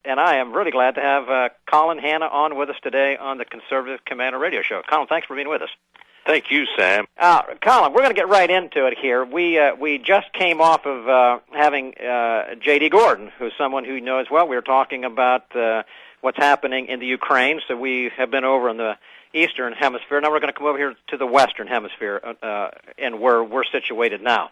And I am really glad to have Colin, Hanna on with us today on the Conservative Commander Radio Show. Colin, thanks for being with us. Thank you, Sam. Colin, we're going to get right into it here. We just came off of having J.D. Gordon, who's someone who knows well. We were talking about what's happening in the Ukraine, so we have been over in the Eastern Hemisphere. Now we're going to come over here to the Western Hemisphere and where we're situated now.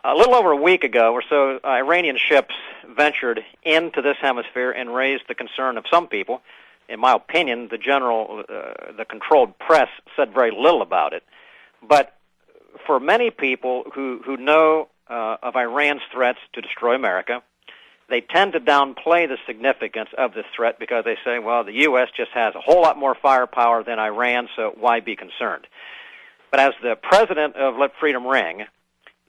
A little over a week ago or so, Iranian ships ventured into this hemisphere and raised the concern of some people. In my opinion, the controlled press said very little about it. But for many people who know of Iran's threats to destroy America, they tend to downplay the significance of this threat because they say, well, the U.S. just has a whole lot more firepower than Iran, so why be concerned? But as the president of Let Freedom Ring,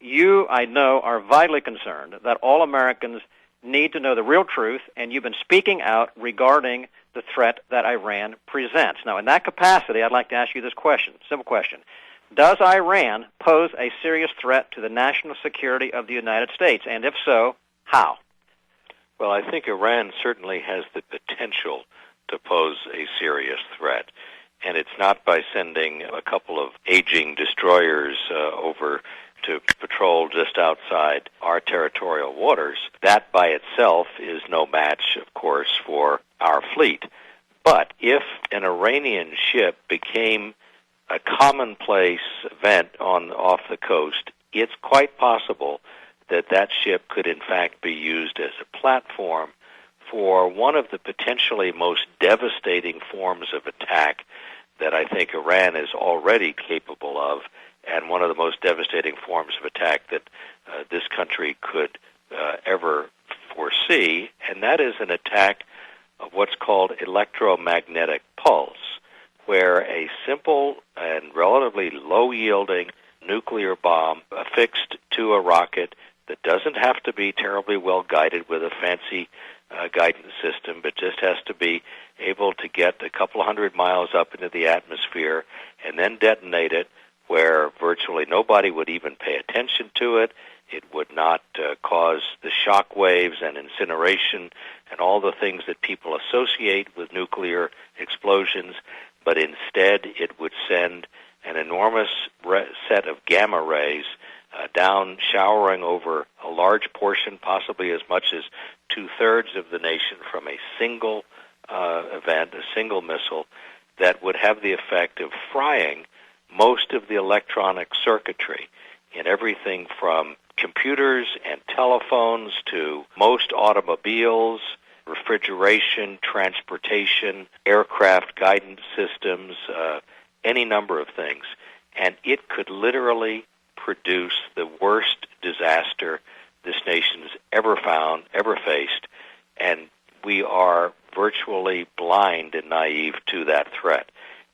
you, I know, are vitally concerned that all Americans need to know the real truth, and you've been speaking out regarding the threat that Iran presents. Now, in that capacity, I'd like to ask you this question, simple question. Does Iran pose a serious threat to the national security of the United States? And if so, how? Well, I think Iran certainly has the potential to pose a serious threat. And it's not by sending a couple of aging destroyers over to patrol just outside our territorial waters. That by itself is no match, of course, for our fleet. But if an Iranian ship became a commonplace event off the coast, it's quite possible that that ship could in fact be used as a platform for one of the potentially most devastating forms of attack that I think Iran is already capable of, and one of the most devastating forms of attack that this country could ever foresee, and that is an attack of what's called electromagnetic pulse, where a simple and relatively low-yielding nuclear bomb affixed to a rocket that doesn't have to be terribly well guided with a fancy guidance system, but just has to be able to get a couple 100 miles up into the atmosphere and then detonate it where virtually nobody would even pay attention to it. It would not cause the shock waves and incineration and all the things that people associate with nuclear explosions, but instead it would send an enormous set of gamma rays down, showering over a large portion, possibly as much as 2/3 of the nation from a single event, a single missile, that would have the effect of frying most of the electronic circuitry in everything from computers and telephones to most automobiles, refrigeration, transportation, aircraft guidance systems, any number of things. And it could literally produce the worst disaster this nation's ever faced, and we are virtually blind and naive to that threat.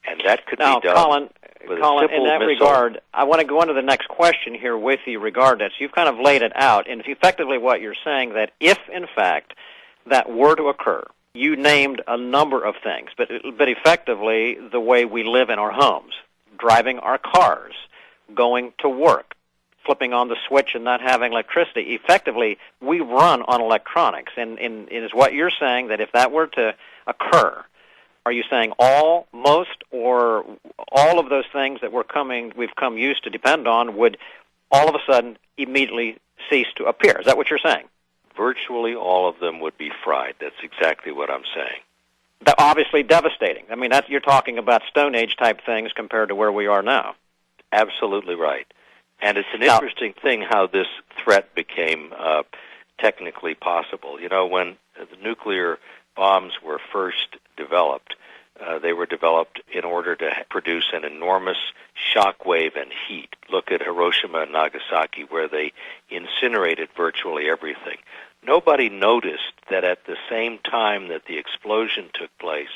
And that could be done with a Colin, simple in that missile. regard, I want to go on to the next question here with you regarding this. You've kind of laid it out, and effectively what you're saying that if, in fact, that were to occur, you named a number of things, but effectively the way we live in our homes, driving our cars, going to work, flipping on the switch and not having electricity. Effectively, we run on electronics, and is what you're saying that if that were to occur, are you saying all, most, or all of those things that we've come used to depend on would all of a sudden immediately cease to appear? Is that what you're saying? Virtually all of them would be fried. That's exactly what I'm saying. Obviously devastating. I mean, you're talking about Stone Age type things compared to where we are now. Absolutely right. And it's an interesting thing how this threat became technically possible. You know, when the nuclear bombs were first developed, they were developed in order to produce an enormous shock wave and heat. Look at Hiroshima and Nagasaki, where they incinerated virtually everything. Nobody noticed that at the same time that the explosion took place,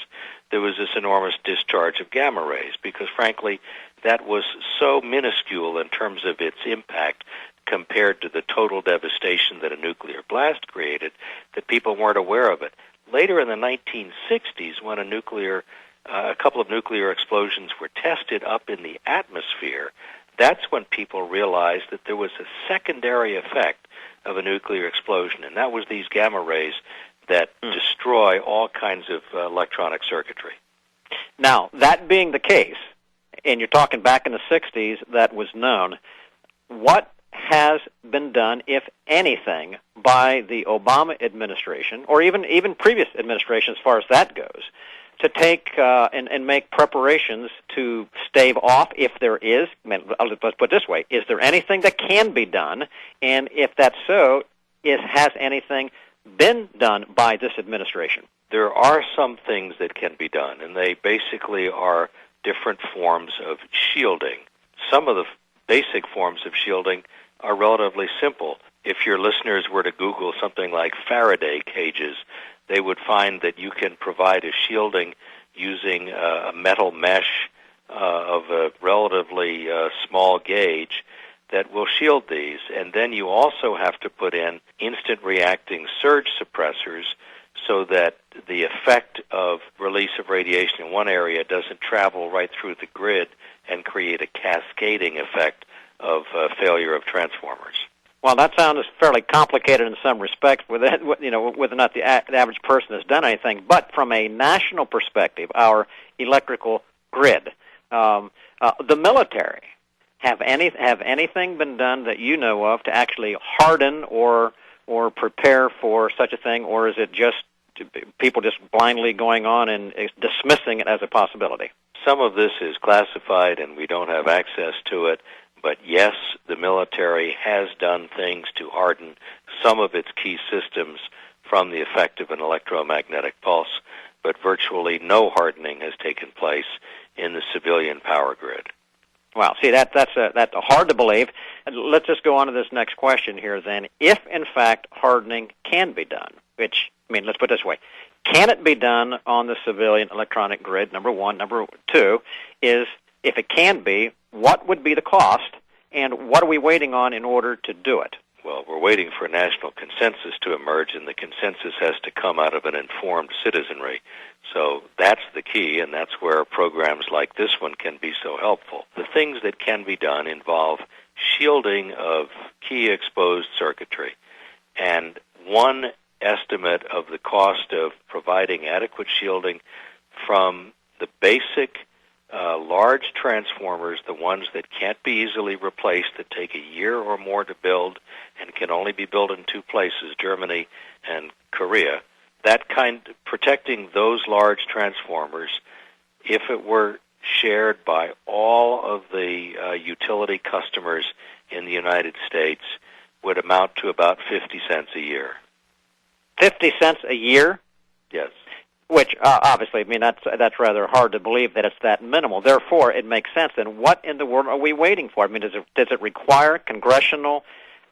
there was this enormous discharge of gamma rays, because frankly, that was so minuscule in terms of its impact compared to the total devastation that a nuclear blast created that people weren't aware of it. Later in the 1960s, when a couple of nuclear explosions were tested up in the atmosphere, that's when people realized that there was a secondary effect of a nuclear explosion, and that was these gamma rays that destroy all kinds of electronic circuitry. Now, that being the case, and you're talking back in the 60s, that was known, what has been done, if anything, by the Obama administration, or even previous administration as far as that goes, to take and make preparations to stave off, if there is, let's put it this way, is there anything that can be done, and if that's so, has anything been done by this administration? There are some things that can be done, and they basically are different forms of shielding. Some of the basic forms of shielding are relatively simple. If your listeners were to Google something like Faraday cages, they would find that you can provide a shielding using a metal mesh of a relatively small gauge that will shield these. And then you also have to put in instant reacting surge suppressors so that the effect of release of radiation in one area doesn't travel right through the grid and create a cascading effect of failure of transformers. Well, that sounds fairly complicated in some respects, whether or not the average person has done anything. But from a national perspective, our electrical grid, the military, have anything been done that you know of to actually harden or prepare for such a thing, or is it just people just blindly going on and dismissing it as a possibility? Some of this is classified, and we don't have access to it. But yes, the military has done things to harden some of its key systems from the effect of an electromagnetic pulse, but virtually no hardening has taken place in the civilian power grid. Wow, see, that's hard to believe. Let's just go on to this next question here then. If, in fact, hardening can be done, which, let's put it this way, can it be done on the civilian electronic grid, number one? Number two is, if it can be, what would be the cost, and what are we waiting on in order to do it? Well, we're waiting for a national consensus to emerge, and the consensus has to come out of an informed citizenry. So that's the key, and that's where programs like this one can be so helpful. The things that can be done involve shielding of key exposed circuitry, and one estimate of the cost of providing adequate shielding from the basic large transformers, the ones that can't be easily replaced, that take a year or more to build and can only be built in two places, Germany and Korea. Protecting those large transformers, if it were shared by all of the utility customers in the United States, would amount to about 50 cents a year. 50 cents a year? Yes. Which, obviously, that's rather hard to believe that it's that minimal. Therefore, it makes sense. And what in the world are we waiting for? Does it require congressional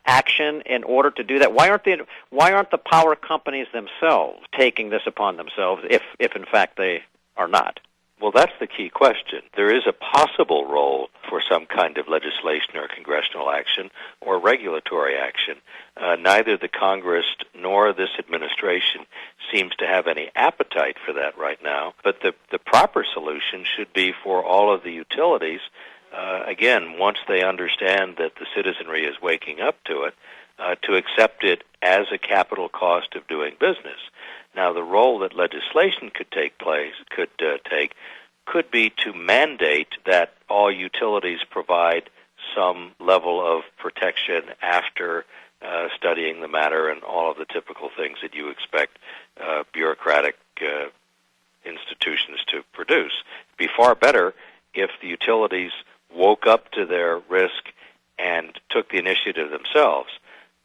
action in order to do that? Why aren't the power companies themselves taking this upon themselves, if in fact they are not? Well, that's the key question. There is a possible role for some kind of legislation or congressional action or regulatory action. Neither the Congress nor this administration seems to have any appetite for that right now. But the proper solution should be for all of the utilities, again, once they understand that the citizenry is waking up to it, to accept it as a capital cost of doing business. Now, the role that legislation could take could be to mandate that all utilities provide some level of protection after studying the matter and all of the typical things that you expect bureaucratic institutions to produce. It'd be far better if the utilities woke up to their risk and took the initiative themselves.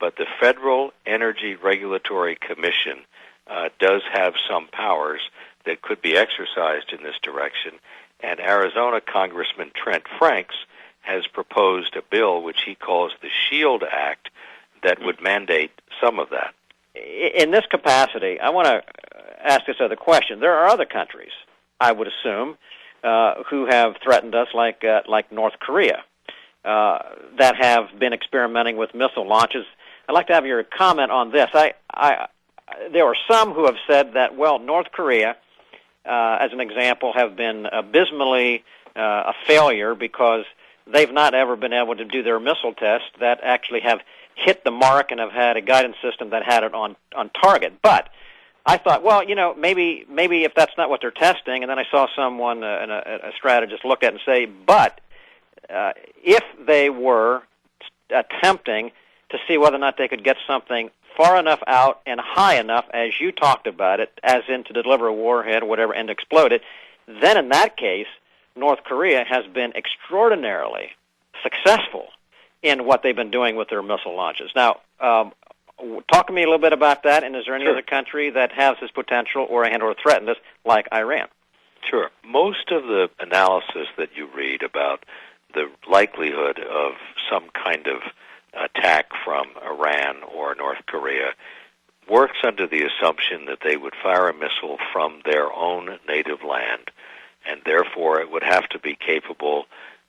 But the Federal Energy Regulatory Commission does have some powers that could be exercised in this direction, and Arizona Congressman Trent Franks has proposed a bill which he calls the SHIELD Act that would mandate some of that. In this capacity, I want to ask this other question. There are other countries, I would assume, who have threatened us, like North Korea, that have been experimenting with missile launches. I'd like to have your comment on this. There are some who have said that, North Korea, as an example, have been abysmally a failure because they've not ever been able to do their missile tests that actually have hit the mark and have had a guidance system that had it on target. But I thought, well, maybe if that's not what they're testing, and then I saw someone, a strategist, look at it and say, but if they were attempting to see whether or not they could get something far enough out and high enough, as you talked about it, as in to deliver a warhead or whatever and explode it, then in that case, North Korea has been extraordinarily successful in what they've been doing with their missile launches. Now, talk to me a little bit about that, and is there any other country that has this potential or threatened this, like Iran? Sure. Most of the analysis that you read about the likelihood of some kind of attack from Iran or North Korea works under the assumption that they would fire a missile from their own native land, and therefore it would have to be capable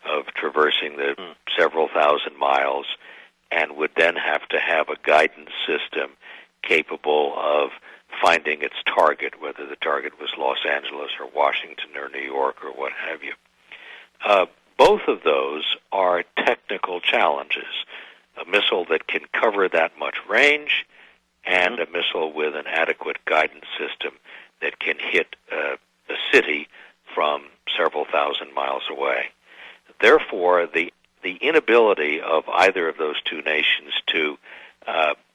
of traversing the several thousand miles, and would then have to have a guidance system capable of finding its target, whether the target was Los Angeles or Washington or New York or what have you. Both of those are technical challenges. A missile that can cover that much range, and a missile with an adequate guidance system that can hit a city from several thousand miles away. Therefore, the inability of either of those two nations to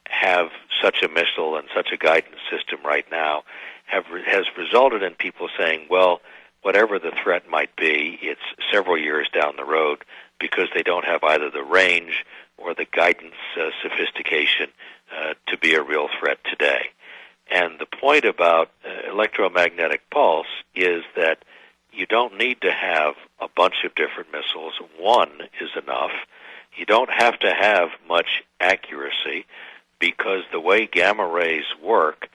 have such a missile and such a guidance system right now has resulted in people saying, well, whatever the threat might be, it's several years down the road because they don't have either the range or the guidance sophistication to be a real threat today. And the point about electromagnetic pulse is that you don't need to have a bunch of different missiles. One is enough. You don't have to have much accuracy because the way gamma rays work,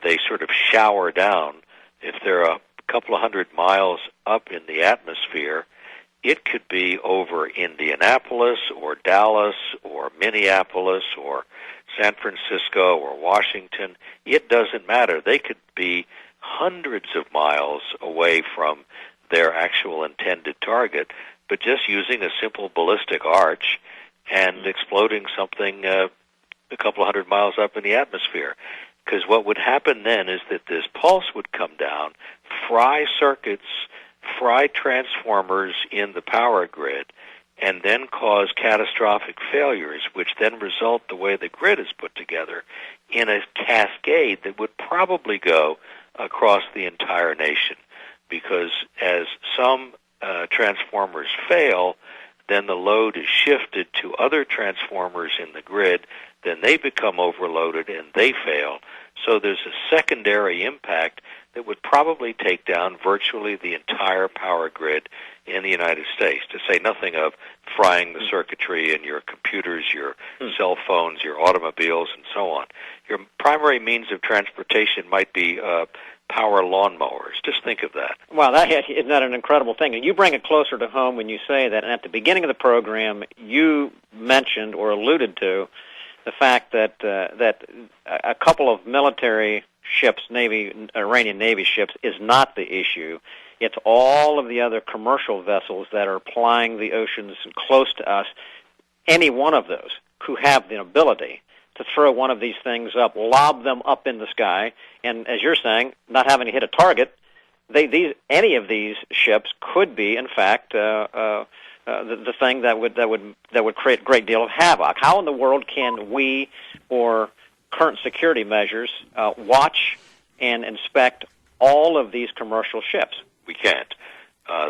they sort of shower down. If they're a couple of hundred miles up in the atmosphere, it could be over Indianapolis or Dallas or Minneapolis or San Francisco or Washington. It doesn't matter. They could be hundreds of miles away from their actual intended target, but just using a simple ballistic arch and exploding something a couple of hundred miles up in the atmosphere. Because what would happen then is that this pulse would come down, fry circuits, fry transformers in the power grid, and then cause catastrophic failures, which then result, the way the grid is put together, in a cascade that would probably go across the entire nation. Because as some transformers fail, then the load is shifted to other transformers in the grid, then they become overloaded and they fail. So there's a secondary impact that would probably take down virtually the entire power grid in the United States, to say nothing of frying the circuitry in your computers, your cell phones, your automobiles, and so on. Your primary means of transportation might be power lawnmowers. Just think of that. Well, isn't that an incredible thing? And you bring it closer to home when you say that. And at the beginning of the program, you mentioned or alluded to the fact that that a couple of military ships, Iranian Navy ships, is not the issue. It's all of the other commercial vessels that are plying the oceans close to us. Any one of those who have the ability to throw one of these things up, lob them up in the sky, and as you're saying, not having to hit a target, any of these ships could be, in fact, the thing that would create a great deal of havoc. How in the world can we, or current security measures, watch and inspect all of these commercial ships? We can't.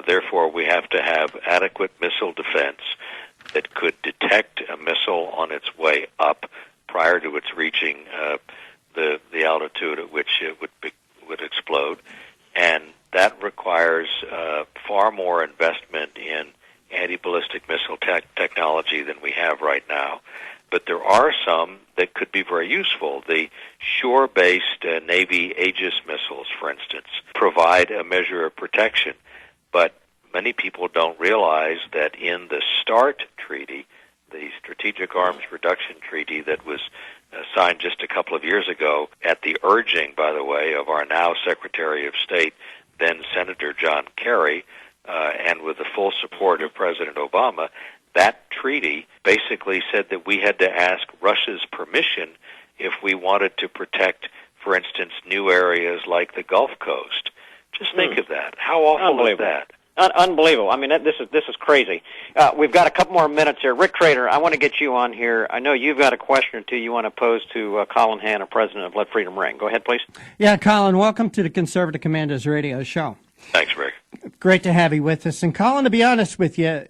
Therefore, we have to have adequate missile defense that could detect a missile on its way up prior to its reaching the altitude at which it would explode, and that requires far more investment in anti-ballistic missile technology than we have right now. But there are some that could be very useful. The shore-based Navy Aegis missiles, for instance, provide a measure of protection. But many people don't realize that in the START treaty, the Strategic Arms Reduction Treaty that was signed just a couple of years ago, at the urging, by the way, of our now Secretary of State, then Senator John Kerry, and with the full support of President Obama, that treaty basically said that we had to ask Russia's permission if we wanted to protect, for instance, new new areas like the Gulf Coast. Just think of that. How awful is that? Unbelievable. I mean, this is crazy. We've got a couple more minutes here. Rick Trader, I want to get you on here. I know you've got a question or two you want to pose to Colin Hanna, president of Let Freedom Ring. Go ahead, please. Yeah, Colin, welcome to the Conservative Commandos radio show. Thanks, Rick. Great to have you with us. And Colin, to be honest with you,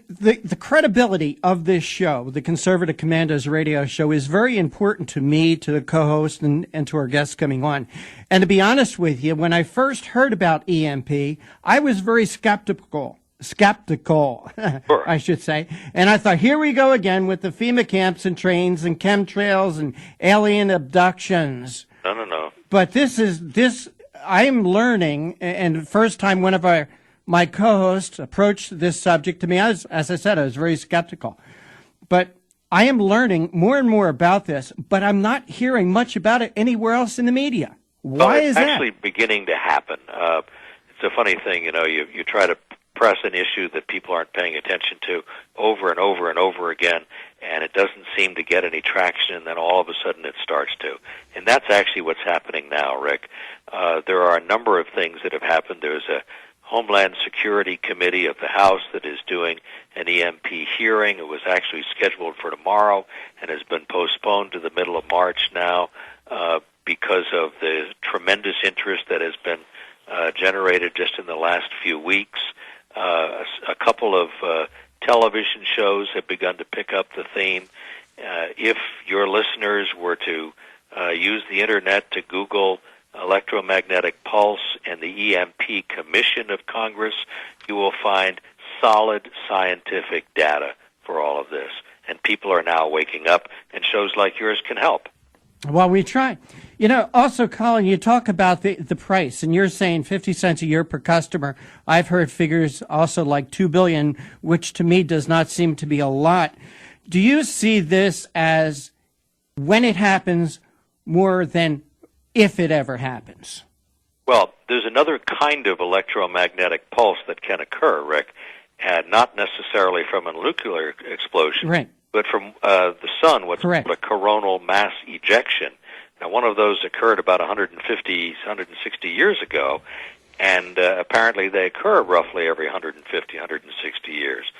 the credibility of this show, the Conservative Commandos radio show, is very important to me, to the co-host, and to our guests coming on. And to be honest with you, when I first heard about EMP, I was very skeptical, Sure. I should say. And I thought, here we go again with the FEMA camps and trains and chemtrails and alien abductions. No. But I am learning, and the first time one of my co-hosts approached this subject to me, as I said, I was very skeptical. But I am learning more and more about this, but I'm not hearing much about it anywhere else in the media. Why is that? It's actually beginning to happen. It's a funny thing, you try to press an issue that people aren't paying attention to over and over and over again, and it doesn't seem to get any traction, and then all of a sudden it starts to. And that's actually what's happening now, Rick. There are a number of things that have happened. There's a Homeland Security Committee of the House that is doing an EMP hearing. It was actually scheduled for tomorrow and has been postponed to the middle of March now because of the tremendous interest that has been generated just in the last few weeks. A couple of television shows have begun to pick up the theme. If your listeners were to use the Internet to Google electromagnetic pulse and the EMP Commission of Congress, you will find solid scientific data for all of this. And people are now waking up, and shows like yours can help. Well, we try. Also, Colin, you talk about the price, and you're saying 50 cents a year per customer. I've heard figures also like $2 billion, which to me does not seem to be a lot. Do you see this as when it happens more than if it ever happens? Well, there's another kind of electromagnetic pulse that can occur, Rick, and not necessarily from a nuclear explosion, right, but from the sun, what's Correct. called a coronal mass ejection. Now, one of those occurred about 160 years ago, and apparently they occur roughly every 160 years.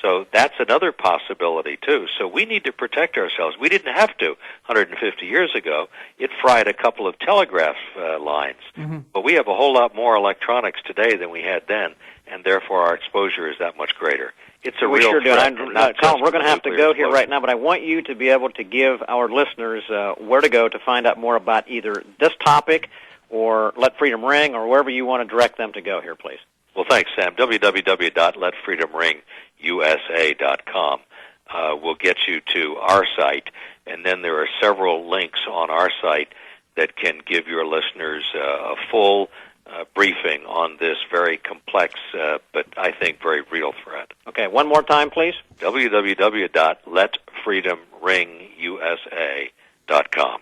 So that's another possibility, too. So we need to protect ourselves. We didn't have to 150 years ago. It fried a couple of telegraph lines. Mm-hmm. But we have a whole lot more electronics today than we had then, and therefore our exposure is that much greater. It's a real threat. Colin, we're going to have to go here right now, but I want you to be able to give our listeners where to go to find out more about either this topic or Let Freedom Ring or wherever you want to direct them to go here, please. Well, thanks, Sam. www.letfreedomringusa.com will get you to our site, and then there are several links on our site that can give your listeners a full briefing on this very complex but I think very real threat. Okay, one more time, please. www.letfreedomringusa.com.